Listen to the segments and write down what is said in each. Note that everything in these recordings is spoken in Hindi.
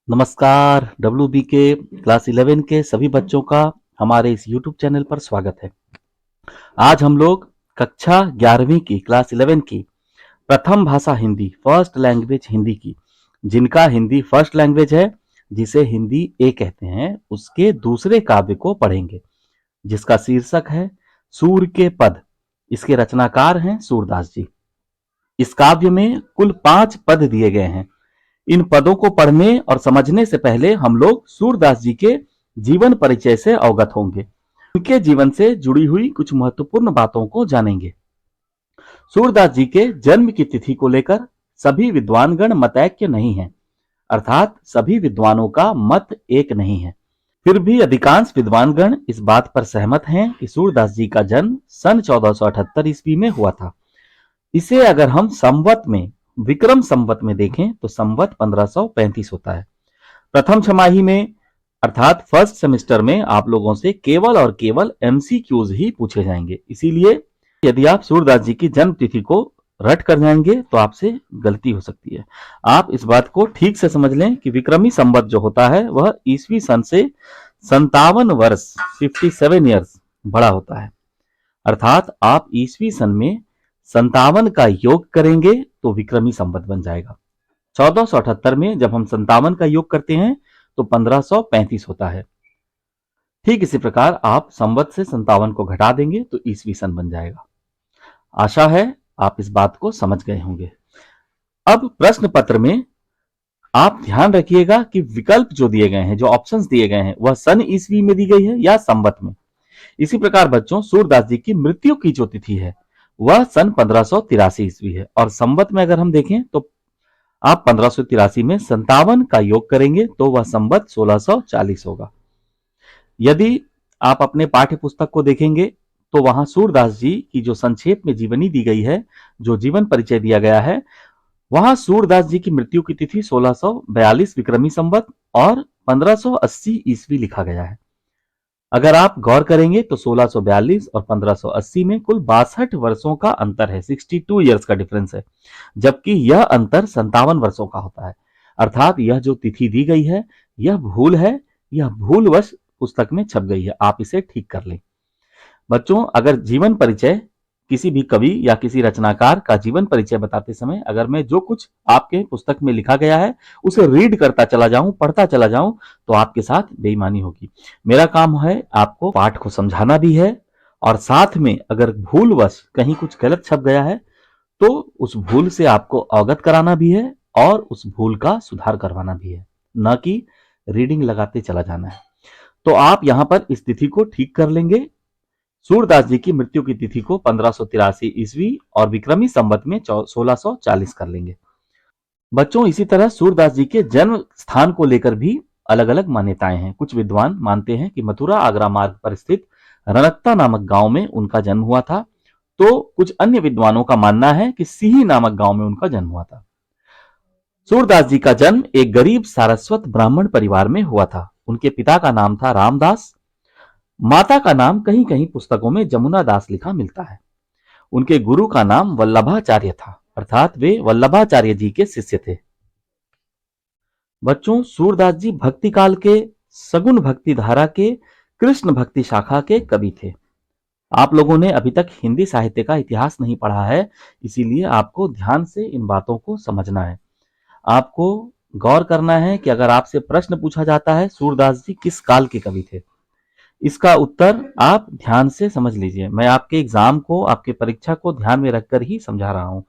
नमस्कार। डब्ल्यू बी के क्लास 11 के सभी बच्चों का हमारे इस यूट्यूब चैनल पर स्वागत है। आज हम लोग कक्षा 11वीं की क्लास 11 की प्रथम भाषा हिंदी, फर्स्ट लैंग्वेज हिंदी की, जिनका हिंदी फर्स्ट लैंग्वेज है, जिसे हिंदी ए कहते हैं, उसके दूसरे काव्य को पढ़ेंगे, जिसका शीर्षक है सूर के पद। इसके रचनाकार हैं सूरदास जी। इस काव्य में कुल 5 पद दिए गए हैं। इन पदों को पढ़ने और समझने से पहले हम लोग सूरदास जी के जीवन परिचय से अवगत होंगे। उनके जीवन से जुड़ी हुई कुछ महत्वपूर्ण बातों को जानेंगे। सूरदास जी के जन्म की तिथि को लेकर सभी विद्वानगण मतैक्य नहीं हैं, अर्थात सभी विद्वानों का मत एक नहीं है। फिर भी अधिकांश विद्वानगण इस बात पर सहमत हैं कि सूरदास जी का जन्म सन 1478 ईस्वी में हुआ था। इसे अगर हम संवत में, विक्रम संवत में देखें तो संवत 1535 होता है। प्रथम छमाही में अर्थात फर्स्ट सेमेस्टर में आप लोगों से केवल और केवल एमसीक्यूज ही पूछे जाएंगे। इसीलिए यदि आप सूरदास जी की जन्म तिथि को रट कर जाएंगे तो आपसे गलती हो सकती है। आप इस बात को ठीक से समझ लें कि विक्रमी संवत जो होता है वह ईसवी सन से 57 वर्ष 57 ईयर्स बड़ा होता है। अर्थात आप ईसवी सन में 57 का योग करेंगे तो विक्रमी संवत बन जाएगा। 1478 में जब हम 57 का योग करते हैं तो 1535 होता है। ठीक इसी प्रकार आप संवत से 57 को घटा देंगे तो ईसवी सन बन जाएगा। आशा है आप इस बात को समझ गए होंगे। अब प्रश्न पत्र में आप ध्यान रखिएगा कि विकल्प जो दिए गए हैं, जो ऑप्शंस दिए गए हैं, वह सन ईसवी में दी गई है या संवत में। इसी प्रकार बच्चों, सूरदास जी की मृत्यु की जो तिथि है वह सन 1583 ईस्वी है, और संवत में अगर हम देखें तो आप 1583 में 57 का योग करेंगे तो वह संवत 1640 होगा। यदि आप अपने पाठ्य पुस्तक को देखेंगे तो वहां सूरदास जी की जो संक्षेप में जीवनी दी गई है, जो जीवन परिचय दिया गया है, वहां सूरदास जी की मृत्यु की तिथि 1642 विक्रमी संवत और 1580 ईस्वी लिखा गया है। अगर आप गौर करेंगे तो 1642 और 1580 में कुल 62 वर्षों का अंतर है, 62 ईयर्स का डिफरेंस है, जबकि यह अंतर 57 वर्षों का होता है। अर्थात यह जो तिथि दी गई है यह भूल है, यह भूलवश पुस्तक में छप गई है, आप इसे ठीक कर लें। बच्चों, अगर जीवन परिचय, किसी भी कवि या किसी रचनाकार का जीवन परिचय बताते समय अगर मैं जो कुछ आपके पुस्तक में लिखा गया है उसे रीड करता चला जाऊं, पढ़ता चला जाऊं, तो आपके साथ बेईमानी होगी। मेरा काम है आपको पाठ को समझाना भी है, और साथ में अगर भूलवश कहीं कुछ गलत छप गया है तो उस भूल से आपको अवगत कराना भी है और उस भूल का सुधार करवाना भी है, न कि रीडिंग लगाते चला जाना है। तो आप यहां पर इस तिथि को ठीक कर लेंगे। सूरदास जी की मृत्यु की तिथि को 1583 ईस्वी और विक्रमी संवत में 1640 कर लेंगे। बच्चों, इसी तरह सूरदास जी के जन्म स्थान को लेकर भी अलग अलग मान्यताएं हैं। कुछ विद्वान मानते हैं कि मथुरा आगरा मार्ग पर स्थित रणकता नामक गांव में उनका जन्म हुआ था, तो कुछ अन्य विद्वानों का मानना है कि सिही नामक गांव में उनका जन्म हुआ था। सूरदास जी का जन्म एक गरीब सारस्वत ब्राह्मण परिवार में हुआ था। उनके पिता का नाम था रामदास, माता का नाम कहीं कहीं पुस्तकों में जमुना दास लिखा मिलता है। उनके गुरु का नाम वल्लभाचार्य था, अर्थात वे वल्लभाचार्य जी के शिष्य थे। बच्चों, सूरदास जी भक्ति काल के, सगुण भक्ति धारा के, कृष्ण भक्ति शाखा के कवि थे। आप लोगों ने अभी तक हिंदी साहित्य का इतिहास नहीं पढ़ा है, इसीलिए आपको ध्यान से इन बातों को समझना है। आपको गौर करना है कि अगर आपसे प्रश्न पूछा जाता है सूरदास जी किस काल के कवि थे, इसका उत्तर आप ध्यान से समझ लीजिए। मैं आपके एग्जाम को, आपके परीक्षा को ध्यान में रखकर ही समझा रहा हूं।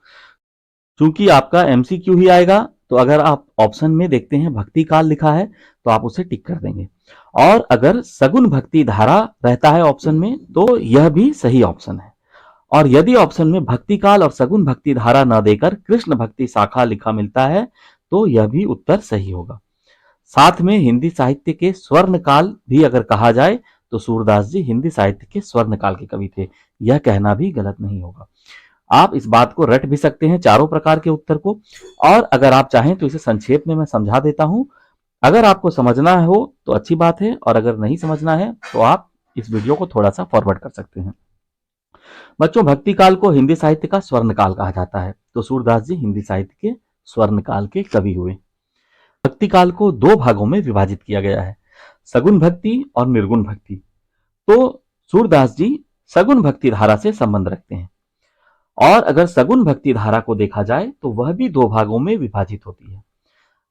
चूंकि आपका एमसीक्यू ही आएगा, तो अगर आप ऑप्शन में देखते हैं भक्ति काल लिखा है तो आप उसे टिक कर देंगे, और अगर सगुण भक्ति धारा रहता है ऑप्शन में तो यह भी सही ऑप्शन है, और यदि ऑप्शन में भक्ति काल और सगुण भक्ति धारा न देकर कृष्ण भक्ति शाखा लिखा मिलता है तो यह भी उत्तर सही होगा। साथ में हिंदी साहित्य के स्वर्ण काल भी अगर कहा जाए तो सूरदास जी हिंदी साहित्य के स्वर्ण काल के कवि थे, यह कहना भी गलत नहीं होगा। आप इस बात को रट भी सकते हैं, चारों प्रकार के उत्तर को, और अगर आप चाहें तो इसे संक्षेप में मैं समझा देता हूं। अगर आपको समझना हो तो अच्छी बात है, और अगर नहीं समझना है तो आप इस वीडियो को थोड़ा सा फॉरवर्ड कर सकते हैं। बच्चों, भक्ति काल को हिंदी साहित्य का स्वर्ण काल कहा जाता है, तो सूरदास जी हिंदी साहित्य के स्वर्ण काल के कवि हुए। भक्ति काल को दो भागों में विभाजित किया गया है, सगुण भक्ति और निर्गुण भक्ति। तो सूरदास जी सगुण भक्ति धारा से संबंध रखते हैं, और अगर सगुण भक्ति धारा को देखा जाए तो वह भी दो भागों में विभाजित होती है,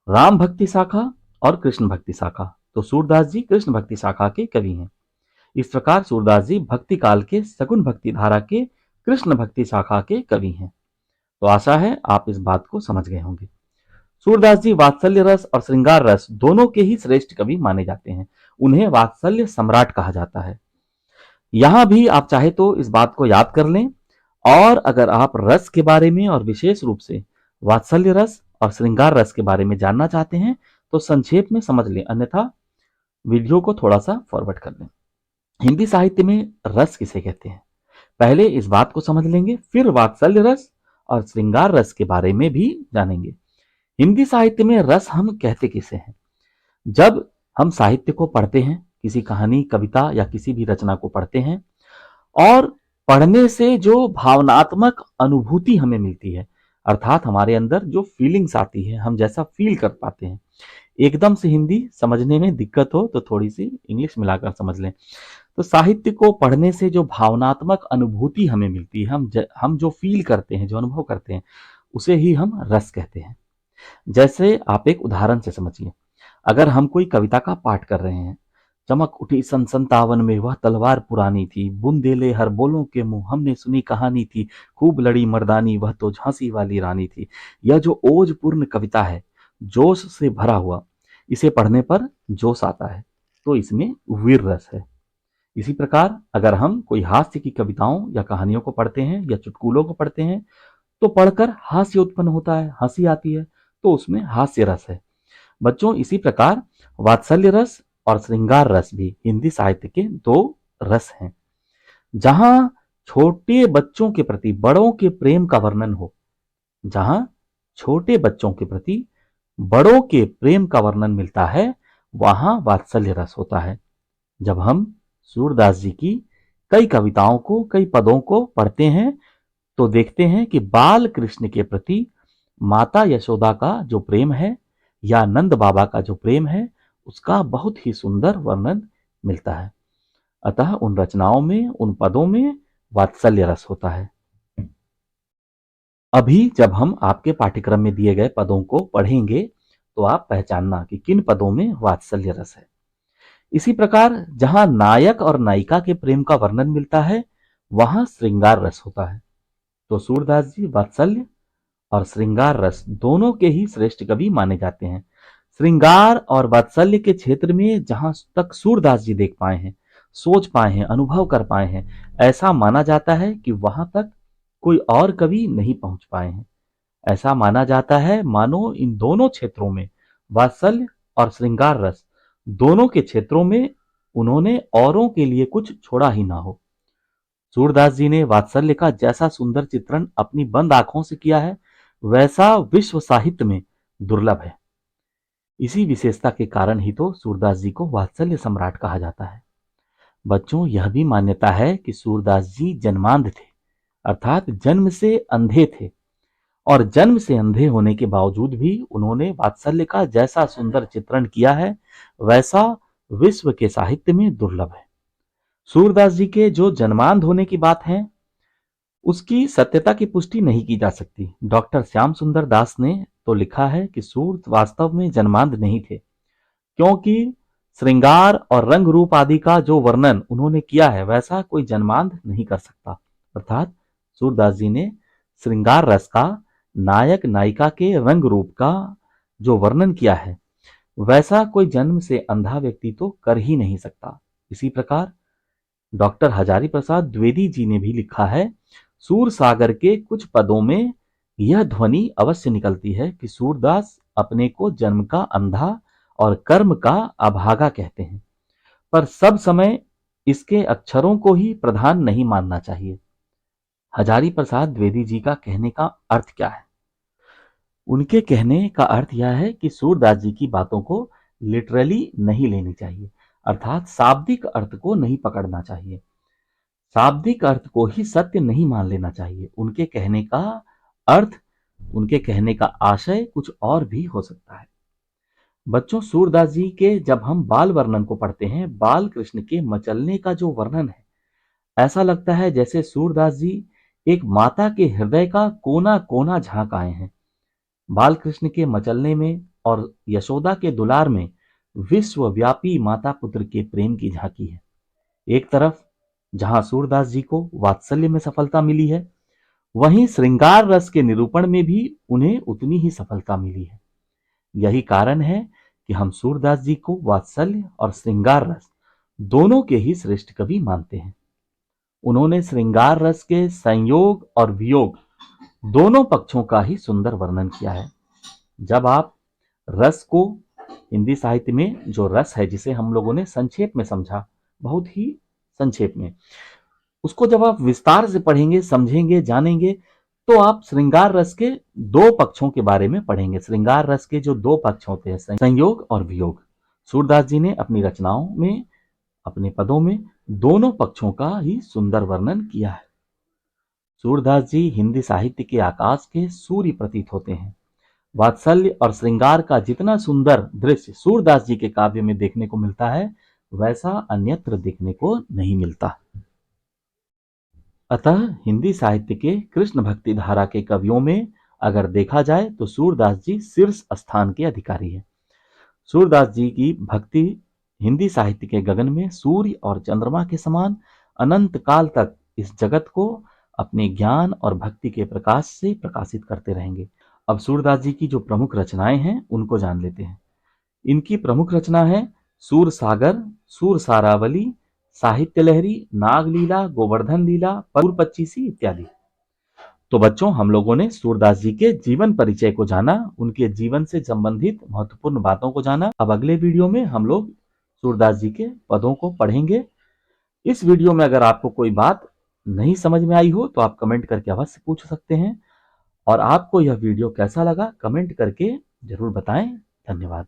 राम भक्ति शाखा और कृष्ण भक्ति शाखा। तो सूरदास जी कृष्ण भक्ति शाखा के कवि हैं। इस प्रकार सूरदास जी भक्ति काल के सगुण भक्ति धारा के कृष्ण भक्ति शाखा के कवि हैं। तो आशा है आप इस बात को समझ गए होंगे। सूरदास जी वात्सल्य रस और श्रृंगार रस दोनों के ही श्रेष्ठ कवि माने जाते हैं। उन्हें वात्सल्य सम्राट कहा जाता है। यहां भी आप चाहे तो इस बात को याद कर लें, और अगर आप रस के बारे में और विशेष रूप से वात्सल्य रस और श्रृंगार रस के बारे में जानना चाहते हैं तो संक्षेप में समझ लें, अन्यथा वीडियो को थोड़ा सा फॉरवर्ड कर लें। हिंदी साहित्य में रस किसे कहते हैं, पहले इस बात को समझ लेंगे, फिर वात्सल्य रस और श्रृंगार रस के बारे में भी जानेंगे। हिंदी साहित्य में रस हम कहते किसे हैं? जब हम साहित्य को पढ़ते हैं, किसी कहानी, कविता या किसी भी रचना को पढ़ते हैं, और पढ़ने से जो भावनात्मक अनुभूति हमें मिलती है, अर्थात हमारे अंदर जो फीलिंग्स आती है, हम जैसा फील कर पाते हैं। एकदम से हिंदी समझने में दिक्कत हो तो थोड़ी सी इंग्लिश मिलाकर समझ लें। तो साहित्य को पढ़ने से जो भावनात्मक अनुभूति हमें मिलती है, हम जो फील करते हैं, जो अनुभव करते हैं, उसे ही हम रस कहते हैं। जैसे आप एक उदाहरण से समझिए, अगर हम कोई कविता का पाठ कर रहे हैं, चमक उठी सन 57 में वह तलवार पुरानी थी, बुंदेले हर बोलों के मुंह हमने सुनी कहानी थी, खूब लड़ी मर्दानी वह तो झांसी वाली रानी थी। यह जो ओजपूर्ण कविता है, जोश से भरा हुआ, इसे पढ़ने पर जोश आता है, तो इसमें वीर रस है। इसी प्रकार अगर हम कोई हास्य की कविताओं या कहानियों को पढ़ते हैं या चुटकुलों को पढ़ते हैं, तो पढ़कर हास्य उत्पन्न होता है, हंसी आती है, तो उसमें हास्य रस है। बच्चों, इसी प्रकार वात्सल्य रस और श्रृंगार रस भी हिंदी साहित्य के दो रस हैं। जहां छोटे बच्चों के प्रति बड़ों के प्रेम का वर्णन हो, जहां छोटे बच्चों के प्रति बड़ों के प्रेम का वर्णन मिलता है, वहां वात्सल्य रस होता है। जब हम सूरदास जी की कई कविताओं को, कई पदों को पढ़ते हैं, तो देखते हैं कि बाल कृष्ण के प्रति माता यशोदा का जो प्रेम है या नंद बाबा का जो प्रेम है, उसका बहुत ही सुंदर वर्णन मिलता है। अतः उन रचनाओं में, उन पदों में वात्सल्य रस होता है। अभी जब हम आपके पाठ्यक्रम में दिए गए पदों को पढ़ेंगे, तो आप पहचानना कि किन पदों में वात्सल्य रस है। इसी प्रकार जहां नायक और नायिका के प्रेम का वर्णन मिलता है, वहां श्रृंगार रस होता है। तो सूरदास जी वात्सल्य और श्रृंगार रस दोनों के ही श्रेष्ठ कवि माने जाते हैं। श्रृंगार और वात्सल्य के क्षेत्र में जहां तक सूरदास जी देख पाए हैं, सोच पाए हैं, अनुभव कर पाए हैं, ऐसा माना जाता है कि वहां तक कोई और कवि नहीं पहुंच पाए हैं। ऐसा माना जाता है मानो इन दोनों क्षेत्रों में, वात्सल्य और श्रृंगार रस दोनों के क्षेत्रों में, उन्होंने औरों के लिए कुछ छोड़ा ही ना हो। सूरदास जी ने वात्सल्य का जैसा सुंदर चित्रण अपनी बंद आंखों से किया है, वैसा विश्व साहित्य में दुर्लभ है। इसी विशेषता के कारण ही तो सूरदास जी को वात्सल्य सम्राट कहा जाता है। बच्चों, यह भी मान्यता है कि सूरदास जी जन्मांध थे, अर्थात जन्म से अंधे थे, और जन्म से अंधे होने के बावजूद भी उन्होंने वात्सल्य का जैसा सुंदर चित्रण किया है, वैसा विश्व के साहित्य में दुर्लभ है। सूरदास जी के जो जन्मांध होने की बात है, उसकी सत्यता की पुष्टि नहीं की जा सकती। डॉक्टर श्याम सुंदर दास ने तो लिखा है कि सूर वास्तव में जन्मांध नहीं थे, क्योंकि श्रृंगार और रंग रूप आदि का जो वर्णन उन्होंने किया है, वैसा कोई जन्मांध नहीं कर सकता। अर्थात सूरदास जी ने श्रृंगार रस का, नायक नायिका के रंग रूप का जो वर्णन किया है, वैसा कोई जन्म से अंधा व्यक्ति तो कर ही नहीं सकता। इसी प्रकार डॉक्टर हजारी प्रसाद द्विवेदी जी ने भी लिखा है, सूर सागर के कुछ पदों में यह ध्वनि अवश्य निकलती है कि सूरदास अपने को जन्म का अंधा और कर्म का अभागा कहते हैं, पर सब समय इसके अक्षरों को ही प्रधान नहीं मानना चाहिए। हजारी प्रसाद द्विवेदी जी का कहने का अर्थ क्या है? उनके कहने का अर्थ यह है कि सूरदास जी की बातों को लिटरली नहीं लेनी चाहिए, अर्थात शाब्दिक अर्थ को नहीं पकड़ना चाहिए, शाब्दिक अर्थ को ही सत्य नहीं मान लेना चाहिए। उनके कहने का अर्थ, उनके कहने का आशय कुछ और भी हो सकता है। बच्चों, सूरदास जी के जब हम बाल वर्णन को पढ़ते हैं, बाल कृष्ण के मचलने का जो वर्णन है, ऐसा लगता है जैसे सूरदास जी एक माता के हृदय का कोना कोना झांक आए हैं। बाल कृष्ण के मचलने में और यशोदा के दुलार में विश्वव्यापी माता पुत्र के प्रेम की झांकी है। एक तरफ जहां सूरदास जी को वात्सल्य में सफलता मिली है, वहीं श्रृंगार रस के निरूपण में भी उन्हें उतनी ही सफलता मिली है। यही कारण है कि हम सूरदास जी को वात्सल्य और श्रृंगार रस दोनों के ही श्रेष्ठ कवि मानते हैं। उन्होंने श्रृंगार रस के संयोग और वियोग दोनों पक्षों का ही सुंदर वर्णन किया है। जब आप रस को, हिंदी साहित्य में जो रस है जिसे हम लोगों ने संक्षेप में समझा, बहुत ही संक्षेप में, उसको जब आप विस्तार से पढ़ेंगे, समझेंगे, जानेंगे, तो आप श्रृंगार रस के दो पक्षों के बारे में पढ़ेंगे। श्रृंगार रस के जो दो पक्ष होते हैं, संयोग और वियोग, सूरदास जी ने अपनी रचनाओं में, अपने पदों में दोनों पक्षों का ही सुंदर वर्णन किया है। सूरदास जी हिंदी साहित्य के आकाश के सूर्य प्रतीत होते हैं। वात्सल्य और श्रृंगार का जितना सुंदर दृश्य सूरदास जी के काव्य में देखने को मिलता है, वैसा अन्यत्र देखने को नहीं मिलता। अतः हिंदी साहित्य के कृष्ण भक्ति धारा के कवियों में अगर देखा जाए तो सूरदास जी शीर्ष स्थान के अधिकारी हैं। सूरदास जी की भक्ति हिंदी साहित्य के गगन में सूर्य और चंद्रमा के समान अनंत काल तक इस जगत को अपने ज्ञान और भक्ति के प्रकाश से प्रकाशित करते रहेंगे। अब सूरदास जी की जो प्रमुख रचनाएं हैं उनको जान लेते हैं। इनकी प्रमुख रचना है सूर सागर, सूर सारावली, साहित्य लहरी, नागलीला, गोवर्धन लीला, पूर पच्चीसी इत्यादि। तो बच्चों, हम लोगों ने सूरदास जी के जीवन परिचय को जाना, उनके जीवन से संबंधित महत्वपूर्ण बातों को जाना। अब अगले वीडियो में हम लोग सूरदास जी के पदों को पढ़ेंगे। इस वीडियो में अगर आपको कोई बात नहीं समझ में आई हो तो आप कमेंट करके अवश्य पूछ सकते हैं। और आपको यह वीडियो कैसा लगा कमेंट करके जरूर बताएं। धन्यवाद।